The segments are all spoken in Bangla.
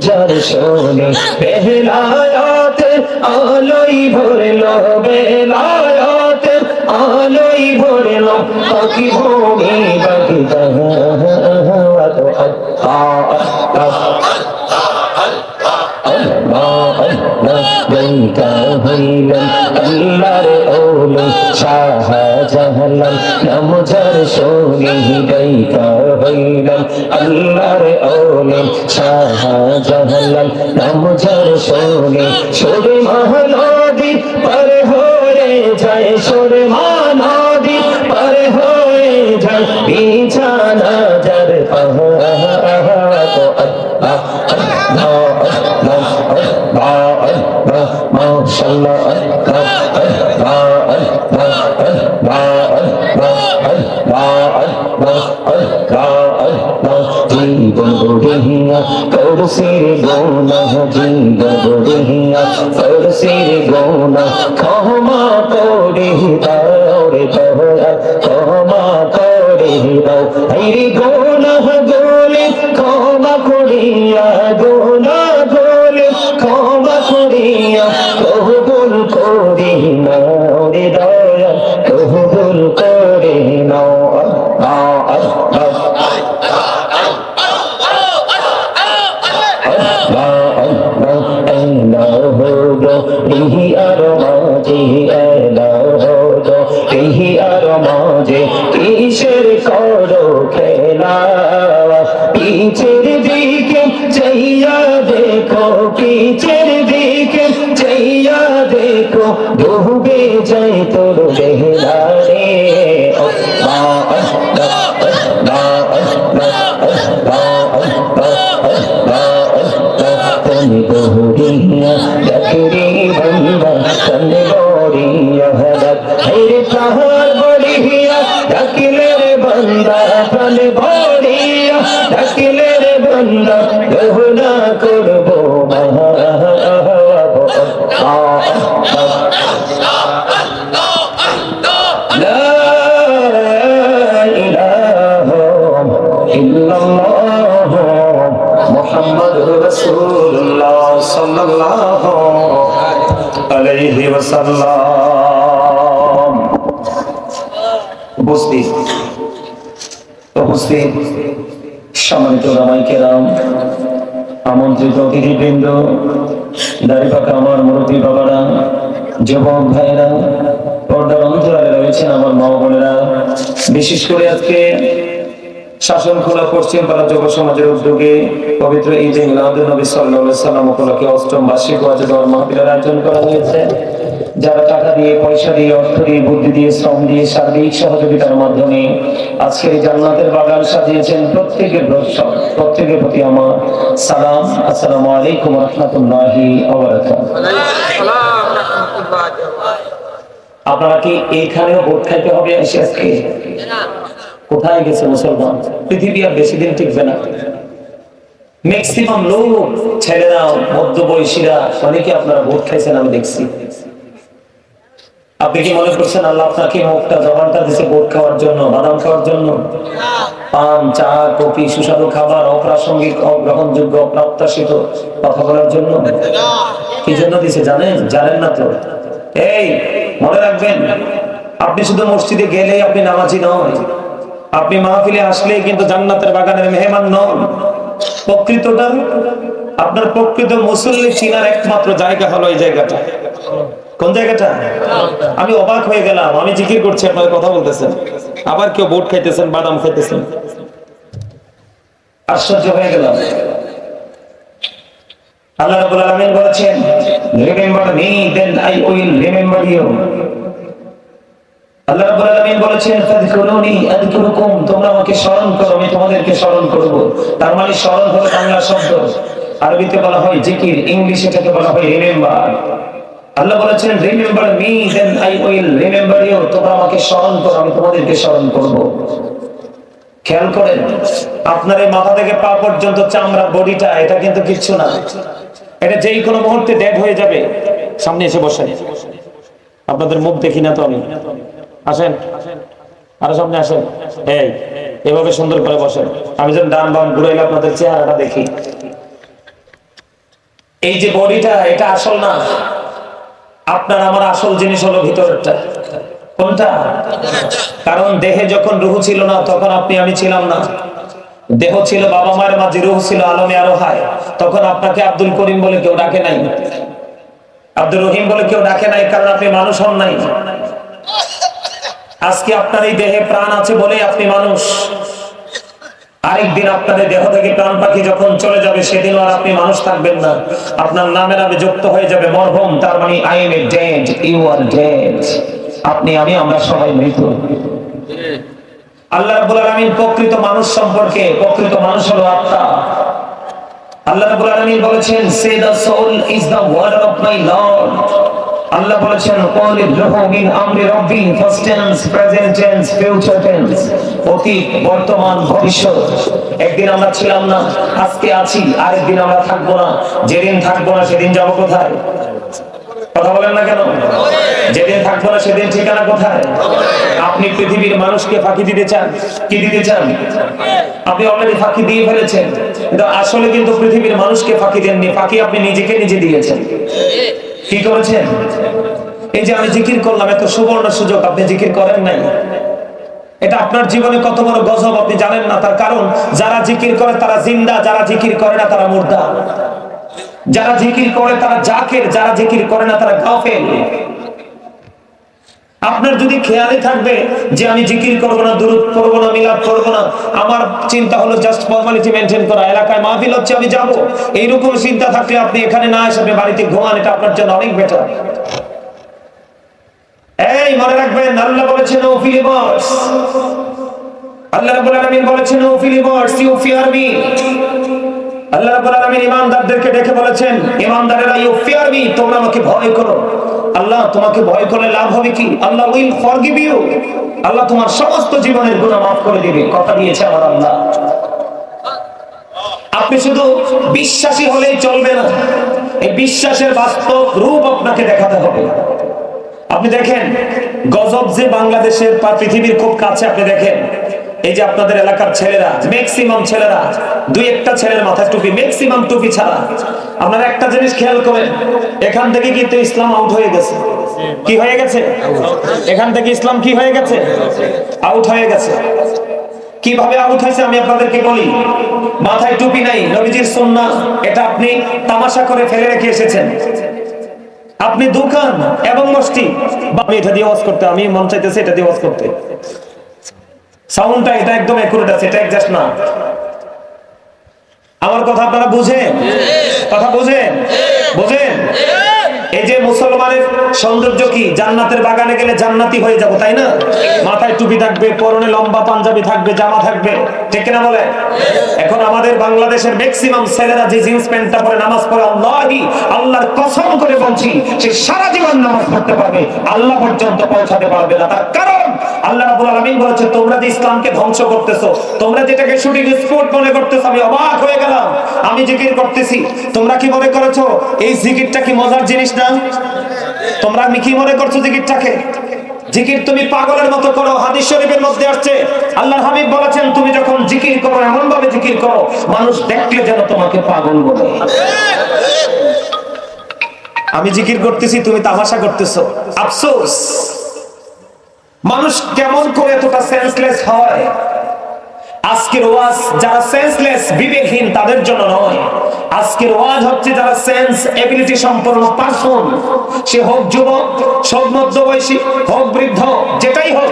যার শোনে বেলায়াতের আলোই ভরলো, বেলায়াতের আলোই ভরলো পাখি ভূমি বাগিদা। আল্লাহর ওলি শাহজালাল নাম যার শোনে গায়িকা হইলাম। আল্লাহর ওলি শাহজালাল নাম যার শোনে সুরে মহানদী পার হয়ে যায়, সুরে মহানদী পার হয়ে যায় বিছানা যার পাহাড়। মাশাআল্লাহ জীবন গড়িয়া করছির গোনা, জীবন গড়িয়া করছির গোনা ক্ষমা করে দাও রে দয়াল, ক্ষমা করে দাও। এই গোনা গোলে ক্ষমা করিয়া, গোনা গোলে ক্ষমা করিয়া কবুল করে নাও রে দয়াল, কবুল করে নাও। কিসের করো খেলা পিছের দিকে চাইয়া দেখো, পিছের দিকে চাইয়া দেখো ডুবে যায় তোর বেলা রে। তনে বড়িয়া ডাকরে বন্দা, তনে বড়িয়া হেরে তাহার বড়িয়া ডাকিলে রে বন্দা, তনে বড়িয়া ডাকিলে রে বন্দা গহনা করবো মহা। মুহাম্মাদুর রাসূলুল্লাহ সাল্লাল্লাহু আলাইহি ওয়াসাল্লাম। উপস্থিত সম্মানিত ওলামায়ে কেরাম, আমন্ত্রিত অতিথিবৃন্দ, দাড়ি পাকা আমার মুরব্বী বাবারা, যুবক ভাইরা, পর্দার অন্তরালে রয়েছেন আমার মা বোনেরা, বিশেষ করে আজকে শাসন খোলা পশ্চিম পাড়া যুব সমাজের উদ্যোগে পবিত্র ঈদে মিলাদুন নবী সাল্লাল্লাহু আলাইহি ওয়াসাল্লাম উপলক্ষে অষ্টম বার্ষিক ওয়াজ দোয়া মাহফিলের আয়োজন করা হয়েছে। যারা টাকা দিয়ে, পয়সা দিয়ে, অর্থ দিয়ে, বুদ্ধি দিয়ে, শ্রম দিয়ে, সার্বিক সহযোগিতার মাধ্যমে আজকের এই জান্নাতের বাগান সাজিয়েছেন, প্রত্যেকের প্রতি আমার সালাম। আসসালামু আলাইকুম ওয়া রাহমাতুল্লাহি ওয়া বারাকাতুহু। আপনারা কি এইখানেও ভোট খাইতে হবে এসে? আজকে কোথায় গেছে মুসলমান? পৃথিবী আর বেশি দিন টিকবে না। ম্যাক্সিমাম লোক, ছেলেরা, মধ্যবয়সীরা, অনেকে আপনারা ভোট খাইছেন আমি দেখছি। আপনি কি মনে করছেন আল্লাহ আপনাকে মুখটা, জবানটা দিয়েছে ভোট খাওয়ার জন্য, বাদাম খাওয়ার জন্য? পান, চা, কফি, সুস্বাদু খাবার, অপ্রাসঙ্গিক, অগ্রহণযোগ্য, অপ্রত্যাশিত কথা বলার জন্য? কি জন্য দিছে জানেন? জানেন না তো? এই মনে রাখবেন, আপনি শুধু মসজিদে গেলেই আপনি নামাজি নন, আপনি মাহফিলে আসলেই কিন্তু জান্নাতের বাগানের মেহমান নন। প্রকৃতটা, আপনার প্রকৃত মুসল্লি চিনার একমাত্র জায়গা হলো এই জায়গাটা। কোন জায়গাটা? আমি অবাক হয়ে গেলাম, আমি জিকির করছি, আপনার কথা বলতেছেন, আবার কেউ ভোট খাইতেছেন, বাদাম খাইতেছেন। আশ্চর্য হয়ে গেলাম। আল্লাহ রাব্বুল আলামিন বলেছেন, remember me then I will remember you. আল্লাহ রাব্বুল আলামিন বলেছেন, ফাযকুরুনি আযকুরুকুম, তোমরা আমাকে স্মরণ করো, আমি তোমাদেরকে স্মরণ করব। তার মানে স্মরণ হলো বাংলা শব্দ, আরবিতে বলা হয় জিকির, ইংলিশে এটাকে বলা হয় রিমেম্বার। আল্লাহ বলেছেন, remember me then I will remember you, তোমরা আমাকে স্মরণ করো, আমি তোমাদেরকে স্মরণ করব। খেয়াল করেন, আপনার এই মাথা থেকে পা পর্যন্ত চামড়া, বডিটা, এটা কিন্তু কিচ্ছু না। এটা যেই কোনো মুহূর্তে ডেড হয়ে যাবে। সামনে এসে বসেন, আপনাদের মুখ দেখি না তো আমি। আসেন, আরো সামনে আসেন। এই এভাবে সুন্দর করে বসেন, আমি যেন ডান বাম ঘুরাইলে আপনাদের চেহারাটা দেখি। এই যে বডিটা, এটা আসল না। আপনার আমার আসল জিনিস হলো ভিতরটা। কোনটা? কারণ দেহে যখন রুহ ছিল না তখন আপনি আমি ছিলাম না। দেহ ছিল বাবা মায়ের মাঝে, রুহ ছিল আলমে আরোহায়। তখন আপনাকে আব্দুল করিম বলে কেউ ডাকে নাই, আব্দুর রহিম বলে কেউ ডাকে নাই, কারণ আপনি মানুষ হন নাই। আজকে আপনার এই দেহে প্রাণ আছে বলেই আপনি মানুষ। আরেকদিন আপনার দেহ থেকে প্রাণ পাখি যখন চলে যাবে, সেদিন আর আপনি মানুষ থাকবেন না। আপনার নামে নামে যুক্ত হয়ে যাবে মরহুম, তার মানে I am dead, you are dead. আপনি আমি আমরা সবাই মৃত। আল্লাহ রাব্বুল আলামিন প্রকৃত মানুষ সম্পর্কে, প্রকৃত মানুষ হলো আত্মা। আল্লাহ রাব্বুল আলামিন বলেছেন, say the soul is the word of my lord. আল্লাহ বলেছেন, ক্বালির রূহু মিন আমরি রাব্বি, first tense, present tense, future tense, অতীত, বর্তমান, ভবিষ্যৎ। একদিন আমরা ছিলাম না, আজকে আছি, আরেকদিন আমরা থাকবো না। যেদিন থাকবো না সেদিন যাব কোথায়? কথা বলেন না কেন? যেদিন থাকবো না সেদিন ঠিকানা কোথায়? আপনি পৃথিবীর মানুষকে ফাঁকি দিতে চান? কি দিতে চান? আপনি অলরেডি ফাঁকি দিয়ে ফেলেছেন, কিন্তু আসলে কিন্তু পৃথিবীর মানুষকে ফাঁকি দেননি, ফাঁকি আপনি নিজেকে নিজে দিয়েছেন। কি করেছেন? এই যে আমি জিকির করলাম, এত সুবর্ণ সুযোগ, আপনি জিকির করেন নাই। এটা আপনার জীবনে কত বড় গজব আপনি জানেন না। তার কারণ যারা জিকির করে তারা জিন্দা, যারা জিকির করে না তারা মুর্দা। যারা জিকির করে তারা জাকির, যারা জিকির করে না তারা গাফেল। আপনার যদি খেয়ালই থাকবে যে আমি জিকির করবো না, দুরূদ পড়বো না, মিলাদ পড়বো না, আমার চিন্তা হলো জাস্ট ফর্মালিটি মেইনটেইন করা, এলাকায় মাহফিল হচ্ছে আমি যাব, এইরকম চিন্তা থাকলে আপনি এখানে না এসে বাড়িতে ঘুমান, এটা আপনার জন্য অনেক বেটার। এই মনে রাখবেন, আল্লাহ বলেছেন ও ফিলিবার্স, আল্লাহ রাব্বুল আলামিন বলেছেন ও ফিলিবার্স, ইউ ফিয়ার মি। আল্লাহ রাব্বুল আলামিন ঈমানদারদেরকে ডেকে বলেছেন, ঈমানদারেরা ইউ ফিয়ার মি, তোমরা আমাকে ভয় করো। আল্লাহ তোমাকে ভয় করলে লাভ হবে কি? আল্লাহ উইল ফরগিভ ইউ, আল্লাহ তোমার সমস্ত জীবনের গুনাহ মাফ করে দিবে, কথা দিয়েছে আমার আল্লাহ। আপনি শুধু বিশ্বাসী হলেই চলবে না, এই বিশ্বাসের বাস্তব রূপ আপনাকে দেখাতে হবে। আপনি দেখেন গজব যে বাংলাদেশের পৃথিবীর খুব কাছে, আপনি দেখেন এই যে আপনাদের এলাকার ছেলেরা, ম্যাক্সিমাম ছেলেরা, দুই একটা ছেলের মাথায় টুপি, ম্যাক্সিমাম টুপি ছাড়া। আপনারা একটা জিনিস খেয়াল করেন, এখান থেকে কিন্তু ইসলাম আউট হয়ে গেছে। কি হয়ে গেছে? এখান থেকে ইসলাম কি হয়ে গেছে? আউট হয়ে গেছে। কিভাবে আউট হয়েছে আমি আপনাদেরকে বলি। মাথায় টুপি নাই, নবীজির সুন্নাহ, এটা আপনি তামাশা করে ফেলে রেখে এসেছেন। আপনি দোকান এবং মসজিদ, আমি এটা দিয়ে ওয়াজ করতে, আমি মন চাইতেছে এটা দিয়ে ওয়াজ করতে, সাউন্ডটা এটা একদম একুরেট আছে, এটা অ্যাডজাস্ট না। আমার কথা আপনারা বুঝেন? কথা বুঝেন? বুঝেন? এই যে মুসলমানের সৌন্দর্য কি? জান্নাতের বাগানে গেলে জান্নাতি হয়ে যাব, তাই না? মাথায় টুপি থাকবে, পরনে লম্বা পাঞ্জাবি থাকবে, জামা থাকবে, ঠিক কিনা বলে? এখন আমাদের বাংলাদেশের ম্যাক্সিমাম ছেলেরা যে জিন্স প্যান্টটা পরে নামাজ পড়ে, আল্লাহি, আল্লাহর কসম করে বলছি, সে সারা জীবন নামাজ পড়তে পারবে, আল্লাহ পর্যন্ত পৌঁছাতে পারবে না। তার কারণ আল্লাহ রাব্বুল আলামিন বলেছে, তোমরা যে ইসলামকে ধ্বংস করতেছো, তোমরা যেটাকে শুটিং স্পট মনে করতেছো, আমি অবাক হয়ে গেলাম। আমি জিকির করতেছি, তোমরা কি মনে করেছো এই জিকিরটা কি মজার জিনিস না? তোমরা আমি কি মনে করছো জিকিরটাকে? জিকির তুমি পাগলের মতো করো। হাদিস শরীফের মধ্যে আসছে, আল্লাহর হাবিব বলেছেন, তুমি যখন জিকির করো এমন ভাবে জিকির করো মানুষ দেখলে যেন তোমাকে পাগল বলে। আমি জিকির করতেছি, তুমি তামাশা করতেছো। আফসোস, মানুষ কেমন করে এতটা সেন্সলেস হয়। আজকের ওয়াজ যারা সেন্সলেস, বিবেকহীন, তাদের জন্য নয়। আজকের ওয়াজ হচ্ছে যারা সেন্স এবিলিটি সম্পন্ন পারসন, সে হোক যুবক, হোক মধ্যবয়সী, হোক বৃদ্ধ, যেটাই হোক।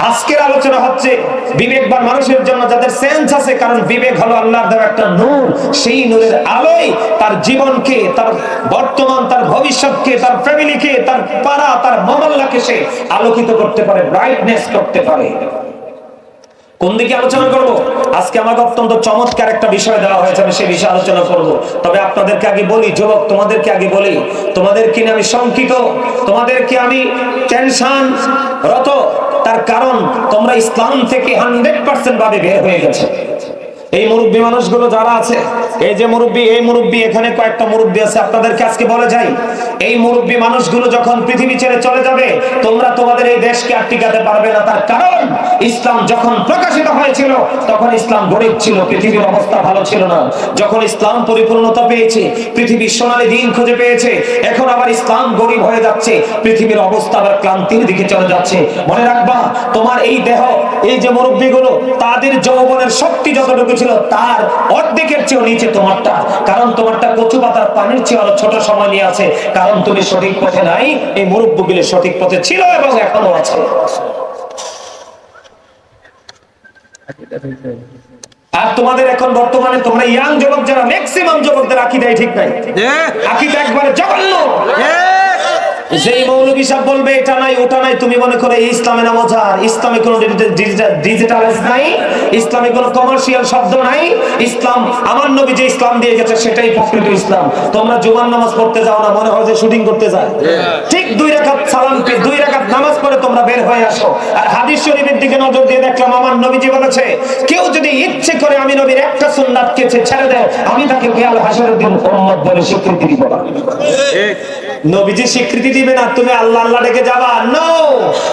আজকের আলোচনা হচ্ছে বিবেকবান মানুষের জন্য, যাদের সেন্স আছে। কারণ বিবেক হলো আল্লাহর দেওয়া একটা নূর, সেই নূরের আলোয় তার জীবনকে, তার বর্তমান, তার ভবিষ্যৎকে, তার ফ্যামিলিকে, তার পাড়া, তার মহল্লাকে সে আলোকিত করতে পারে, ব্রাইটনেস করতে পারে। কোন দিকে আলোচনা করব? আজকে আমাকে অত্যন্ত চমৎকার একটা বিষয় দেওয়া হয়েছে, আমি সেই বিষয়ে আলোচনা করব। তবে আপনাদেরকে আগে বলি, যুবক তোমাদেরকে আগে বলি, তোমাদেরকে নিয়ে আমি শঙ্কিত, তোমাদেরকে আমি টেনশন রত। তার কারণ তোমরা ইসলাম থেকে 100% ভাবে বের হয়ে গেছে। এই মুরব্বী মানুষগুলো যারা আছে, এই যে মুরব্বী, এই মুরব্বী, এখানে কয়েকটা মুরব্বী আছে, আপনাদেরকে আজকে বলে যাই, এই মুরব্বী মানুষগুলো যখন পৃথিবী ছেড়ে চলে যাবে, তোমরা তোমাদের এই দেশকে আর টিকাতে পারবে না। তার কারণ ইসলাম যখন প্রকাশিত হয়েছিল তখন ইসলাম গরিব ছিল, পৃথিবীর অবস্থা ভালো ছিল না। যখন ইসলাম পরিপূর্ণতা পেয়েছে, পৃথিবীর সোনালী দিন খুঁজে পেয়েছে, এখন আবার ইসলাম গরিব হয়ে যাচ্ছে, পৃথিবীর অবস্থা আবার ক্লান্তির দিকে চলে যাচ্ছে। মনে রাখবা, তোমার এই দেহ, এই যে মুরব্বীগুলো, তাদের যৌবনের শক্তি যতটুকু ছিল তার অর্ধেকের চেয়েও নিচে তোমারটা। কারণ তোমারটা কচু পাতার পানির চেয়ে আরো ছোট সময় নিয়ে আছে, কারণ তুমি সঠিক পথে নাই। এই মুরব্বীগুলো সঠিক পথে ছিল এবং এখনো আছে। আর তোমাদের এখন বর্তমানে তোমরা ইয়াং যুবক যারা, ম্যাক্সিমাম যুবকদের আকীদাই ঠিক নাই, আকীদা একবারে জঘন্য। যেই মৌলভী সাহেব বলবে এটা নাই ওটা নাই, তুমি মনে করো এই ইসলামে না মজার, ইসলামে কোনো ডিজিটালাইজ নাই, ইসলামে কোনো কমার্শিয়াল শব্দ নাই, ইসলাম আমার নবী যে ইসলাম দিয়ে গেছে সেটাই প্রকৃত ইসলাম। তোমরা জুমার নামাজ পড়তে যাও না, মনে হয় যে শুটিং করতে যায়। ঠিক 2 রাকাত সালাম পেয়ে 2 রাকাত নামাজ পড়ে তোমরা বের হয়ে আসো। আর হাদিস শরীফের দিকে নজর দিয়ে দেখলাম, আমার নবীজি বলেছে, কেউ যদি ইচ্ছে করে আমি নবীর একটা সুন্নাতকে ছেড়ে দেয়, আমি তাকে কিয়াল হাসরের দিন উম্মত বলে স্বীকৃতি দিব না। নবীজি স্বীকৃতি দিবে না, তুমি আল্লাহ আল্লাহ ডেকে যাবা? নো,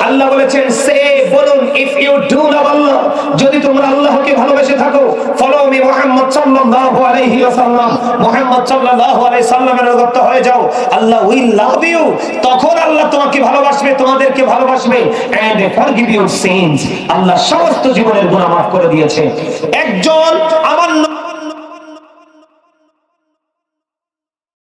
আল্লাহ বলেছেন, সে বলুন, ইফ ইউ ডু লাভ আল্লাহ, যদি তোমরা আল্লাহকে ভালোবেসে থাকো, ফলো মি মুহাম্মদ সাল্লাল্লাহু আলাইহি ওয়াসাল্লাম, মুহাম্মদ সাল্লাল্লাহু আলাইহি সাল্লামের অনুগত হয়ে যাও, আল্লাহ উইল লাভ ইউ। তখন আল্লাহ তোমাকে ভালোবাসবে, তোমাদেরকে ভালোবাসবে, এন্ড ফরগিভ ইউর সিনস। আল্লাহ সমস্ত জীবনের গুনাহ মাফ করে দিয়েছে। একজন আমার